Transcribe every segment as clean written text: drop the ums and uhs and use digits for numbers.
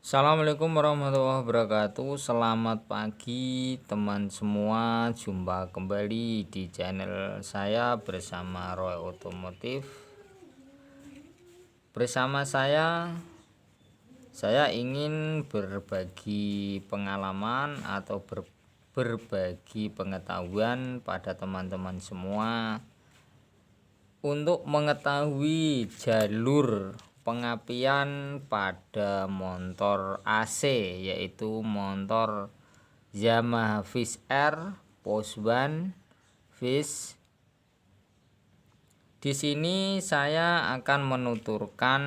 Assalamualaikum warahmatullahi wabarakatuh. Selamat pagi teman semua. Jumpa kembali di channel saya bersama Roy Otomotif. Bersama saya ingin berbagi pengalaman atau berbagi pengetahuan pada teman-teman semua untuk mengetahui jalur pengapian pada motor AC, yaitu motor Yamaha Viz R Poswan Viz. Di sini saya akan menuturkan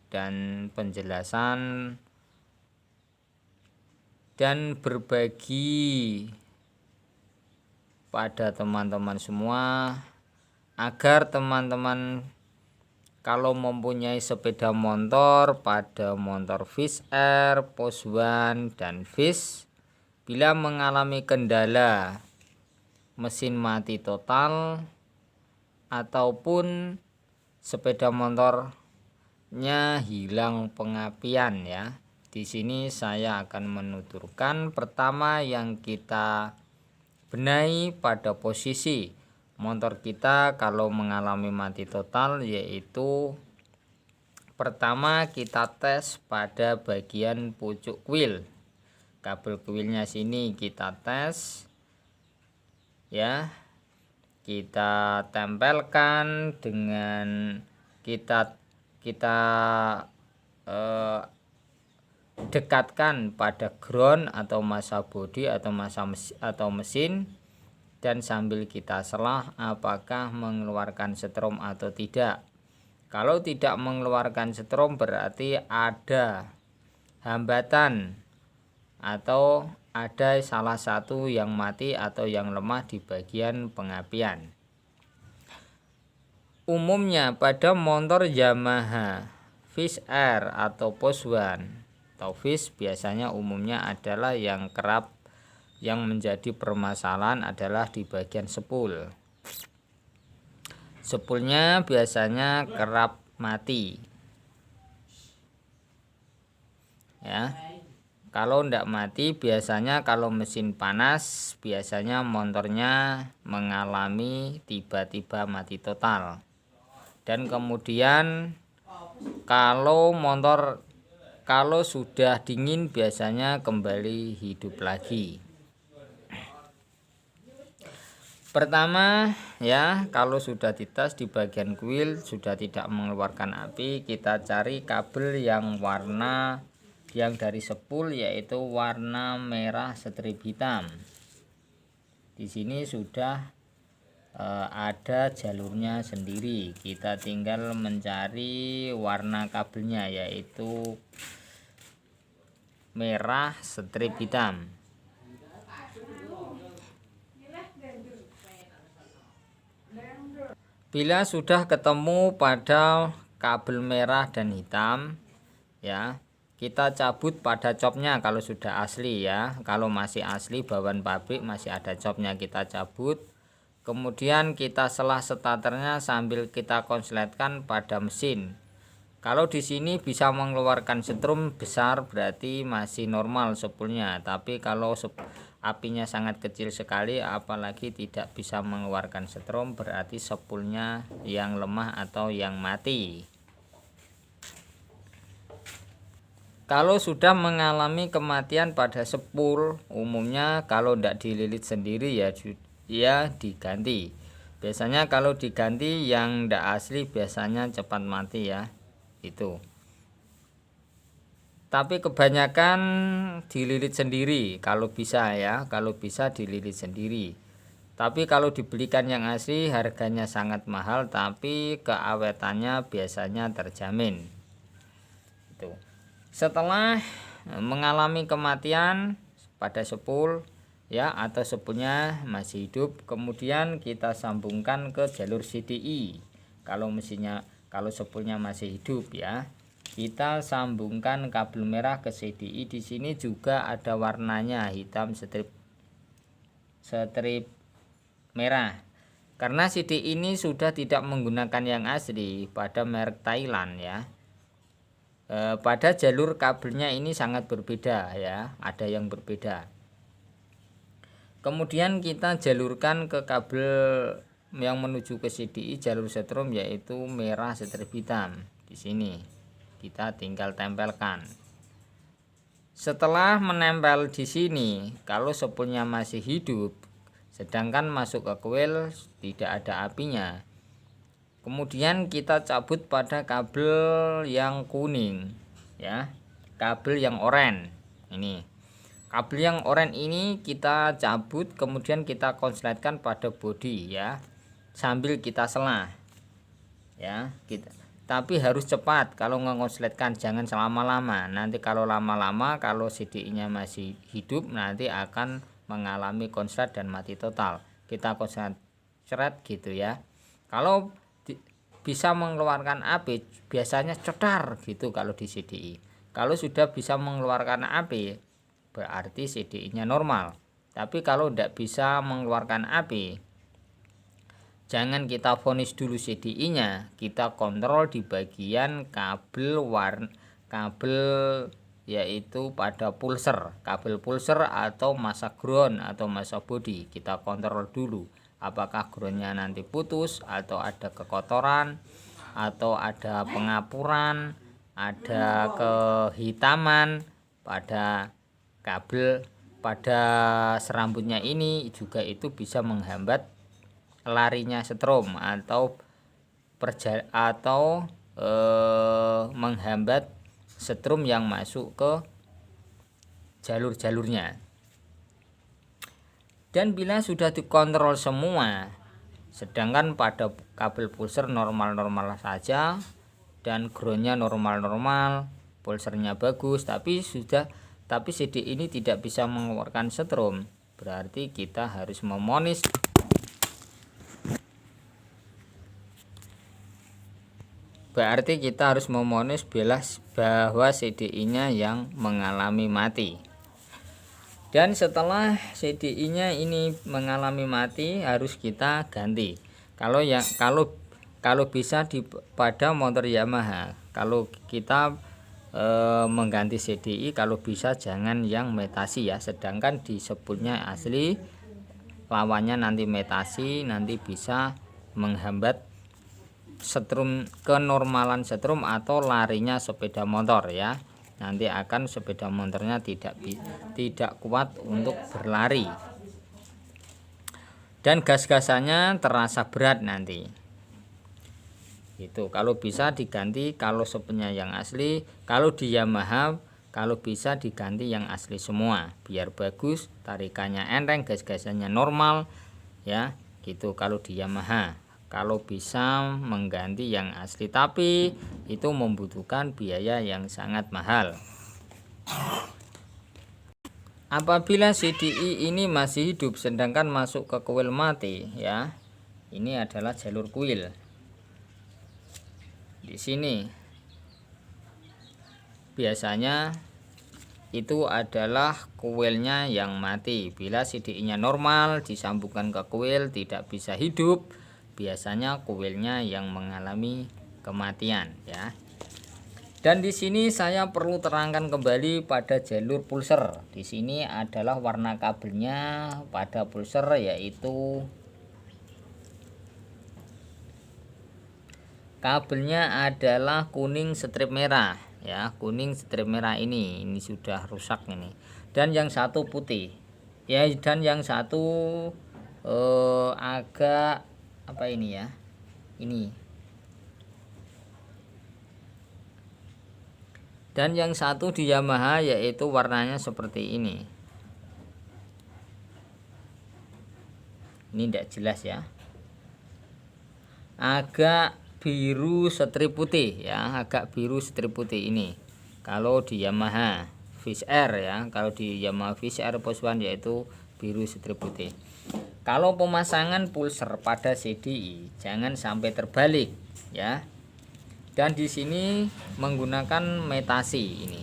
dan penjelasan dan berbagi pada teman-teman semua agar teman-teman kalau mempunyai sepeda motor pada motor Viz R, Poswan, dan Viz, bila mengalami kendala mesin mati total ataupun sepeda motornya hilang pengapian ya. Di sini saya akan menuturkan pertama yang kita benahi pada posisi motor kita kalau mengalami mati total, yaitu pertama kita tes pada bagian pucuk kuil. Kabel kuilnya sini kita tes ya. Kita tempelkan dengan kita dekatkan pada ground atau massa bodi atau mesin, dan sambil kita selah apakah mengeluarkan setrum atau tidak. Kalau tidak mengeluarkan setrum berarti ada hambatan atau ada salah satu yang mati atau yang lemah di bagian pengapian. Umumnya pada motor Yamaha Viz R atau Poswan atau Viz biasanya umumnya adalah yang menjadi permasalahan adalah di bagian sepul. Sepulnya biasanya kerap mati. Ya. Kalau tidak mati biasanya kalau mesin panas biasanya motornya mengalami tiba-tiba mati total. Dan kemudian kalau sudah dingin biasanya kembali hidup lagi. Pertama ya, kalau sudah dites di bagian kuil sudah tidak mengeluarkan api, kita cari kabel yang dari sepul, yaitu warna merah strip hitam. Di sini sudah ada jalurnya sendiri. Kita tinggal mencari warna kabelnya, yaitu merah strip hitam. Bila sudah ketemu pada kabel merah dan hitam ya, kita cabut pada copnya kalau sudah asli ya. Kalau masih asli bawaan pabrik masih ada copnya, kita cabut. Kemudian kita selah starternya sambil kita konsletkan pada mesin. Kalau di sini bisa mengeluarkan setrum besar berarti masih normal sepulnya. Tapi kalau apinya sangat kecil sekali apalagi tidak bisa mengeluarkan setrum berarti sepulnya yang lemah atau yang mati. Kalau sudah mengalami kematian pada sepul, umumnya kalau tidak dililit sendiri ya diganti. Biasanya kalau diganti yang tidak asli biasanya cepat mati ya. Itu. Tapi kebanyakan dililit sendiri kalau bisa ya, kalau bisa dililit sendiri. Tapi kalau dibelikan yang asli harganya sangat mahal, tapi keawetannya biasanya terjamin. Itu. Setelah mengalami kematian pada sepul ya, atau sepulnya masih hidup, kemudian kita sambungkan ke jalur CDI. Kalau sepulnya masih hidup ya, kita sambungkan kabel merah ke CDI. Di sini juga ada warnanya hitam strip merah. Karena CDI ini sudah tidak menggunakan yang asli pada merek Thailand ya. pada jalur kabelnya ini sangat berbeda ya, ada yang berbeda. Kemudian kita jalurkan ke kabel yang menuju ke CDI jalur setrum, yaitu merah strip hitam. Di sini kita tinggal tempelkan. Setelah menempel di sini, kalau spoolnya masih hidup sedangkan masuk ke kuil tidak ada apinya, kemudian kita cabut pada kabel yang kuning ya, kabel yang oranye ini. Kabel yang oranye ini kita cabut, kemudian kita konsletkan pada bodi ya, sambil kita selah ya, tapi harus cepat kalau ngekonsletkan, jangan selama-lama. Nanti kalau lama-lama, kalau CDI nya masih hidup, nanti akan mengalami konslet dan mati total. Kita konslet seret gitu ya. Kalau bisa mengeluarkan api biasanya cetar gitu kalau di CDI. Kalau sudah bisa mengeluarkan api berarti CDI nya normal. Tapi kalau tidak bisa mengeluarkan api, jangan kita vonis dulu CDI nya, kita kontrol di bagian kabel kabel yaitu pada pulser, kabel pulser atau masa ground atau masa body. Kita kontrol dulu apakah groundnya nanti putus atau ada kekotoran atau ada pengapuran, ada kehitaman pada kabel, pada serambutnya ini juga itu bisa menghambat larinya setrum atau menghambat setrum yang masuk ke jalur-jalurnya. Dan bila sudah dikontrol semua, sedangkan pada kabel pulser normal-normal saja dan groundnya normal-normal, pulsernya bagus, tapi CDI ini tidak bisa mengeluarkan setrum, berarti kita harus memonis bahwa CDI nya yang mengalami mati. Dan setelah CDI nya ini mengalami mati, harus kita ganti. Kalau bisa pada motor Yamaha, kalau kita mengganti CDI, kalau bisa jangan yang metasi ya, sedangkan di spoolnya asli lawannya nanti metasi, nanti bisa menghambat setrum, kenormalan setrum atau larinya sepeda motor ya. Nanti akan sepeda motornya tidak kuat untuk berlari dan gas-gasannya terasa berat nanti. Itu kalau bisa diganti, kalau spoolnya yang asli. Kalau di Yamaha, kalau bisa diganti yang asli semua biar bagus, tarikannya enteng, gas-gasannya normal ya gitu. Kalau di Yamaha, kalau bisa mengganti yang asli, tapi itu membutuhkan biaya yang sangat mahal. Apabila CDI ini masih hidup sedangkan masuk ke kuil mati ya, ini adalah jalur kuil. Di sini biasanya itu adalah kuilnya yang mati. Bila CDI nya normal disambungkan ke kuil tidak bisa hidup, biasanya kuilnya yang mengalami kematian ya. Dan di sini saya perlu terangkan kembali pada jalur pulser. Di sini adalah warna kabelnya pada pulser yaitu kabelnya adalah kuning strip merah ya, kuning strip merah ini sudah rusak ini. Dan yang satu putih ya, dan yang satu agak apa ini ya, ini. Dan yang satu di Yamaha yaitu warnanya seperti ini tidak jelas ya, agak biru strip putih ya, agak biru strip putih ini kalau di Yamaha Fish Air ya. Kalau di Yamaha Fish Air Poswan yaitu biru strip putih. Kalau pemasangan pulser pada CDI jangan sampai terbalik ya. Dan di sini menggunakan metasi ini.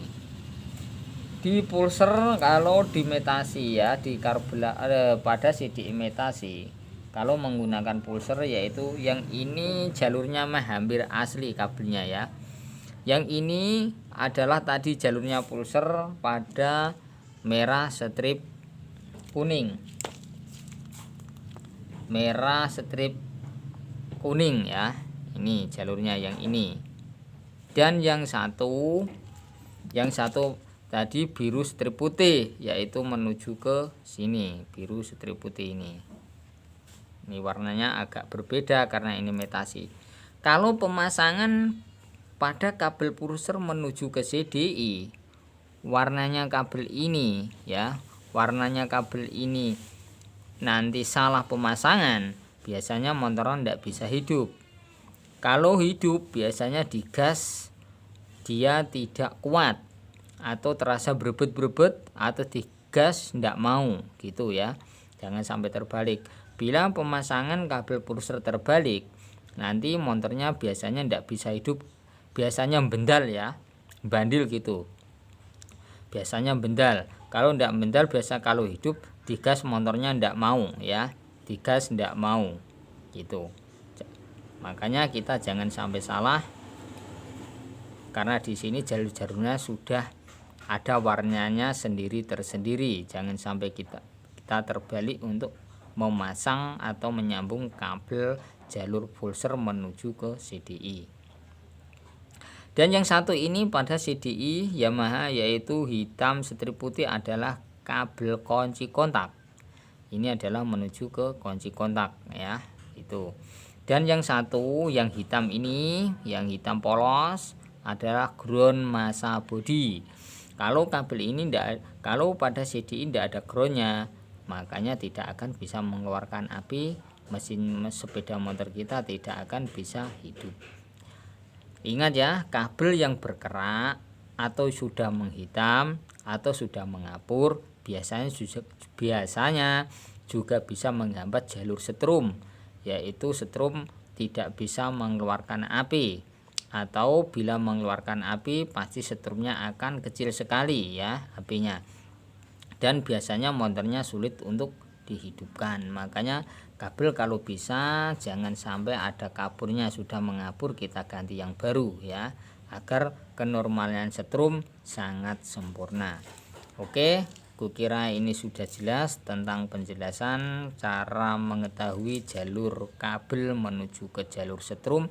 Di pulser kalau di metasi ya, di pada CDI metasi, kalau menggunakan pulser yaitu yang ini jalurnya mah hampir asli kabelnya ya. Yang ini adalah tadi jalurnya pulser pada merah strip kuning. Merah strip kuning ya. Ini jalurnya yang ini. Dan yang satu tadi biru strip putih, yaitu menuju ke sini, biru strip putih ini. Ini warnanya agak berbeda karena ini metasi. Kalau pemasangan pada kabel pulser menuju ke CDI, warnanya kabel ini ya, warnanya kabel ini nanti salah pemasangan, biasanya motor tidak bisa hidup. Kalau hidup biasanya digas dia tidak kuat atau terasa berebut-berebut, atau digas tidak mau gitu ya. Jangan sampai terbalik. Bila pemasangan kabel pulser terbalik, nanti motornya biasanya tidak bisa hidup, biasanya bendal ya, bandil gitu, biasanya bendal. Kalau tidak bendal, biasa kalau hidup digas motornya tidak mau ya, digas tidak mau gitu. Makanya kita jangan sampai salah, karena di sini jalur-jalurnya sudah ada warnanya sendiri tersendiri. Jangan sampai kita terbalik untuk memasang atau menyambung kabel jalur pulser menuju ke CDI. Dan yang satu ini pada CDI Yamaha, yaitu hitam strip putih adalah kabel kunci kontak. Ini adalah menuju ke kunci kontak ya, itu. Dan yang satu yang hitam ini, yang hitam polos adalah ground massa body. Kalau kabel ini kalau pada CDI tidak ada groundnya, makanya tidak akan bisa mengeluarkan api, mesin sepeda motor kita tidak akan bisa hidup. Ingat ya, kabel yang berkerak atau sudah menghitam atau sudah mengapur biasanya juga bisa menghambat jalur setrum, yaitu setrum tidak bisa mengeluarkan api, atau bila mengeluarkan api pasti setrumnya akan kecil sekali ya apinya, dan biasanya motornya sulit untuk dihidupkan. Makanya kabel kalau bisa jangan sampai ada kaburnya, sudah mengapur kita ganti yang baru ya, agar kenormalan setrum sangat sempurna. Oke, kukira ini sudah jelas tentang penjelasan cara mengetahui jalur kabel menuju ke jalur setrum,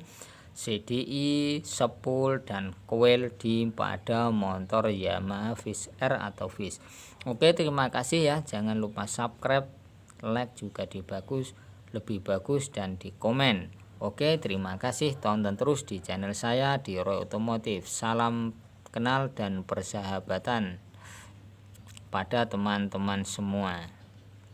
CDI, spool, dan coil pada motor Yamaha Viz R atau Viz. Oke, terima kasih ya. Jangan lupa subscribe, like juga lebih bagus, dan di komen. Oke, terima kasih. Tonton terus di channel saya di Roy Otomotif. Salam kenal dan persahabatan pada teman-teman semua.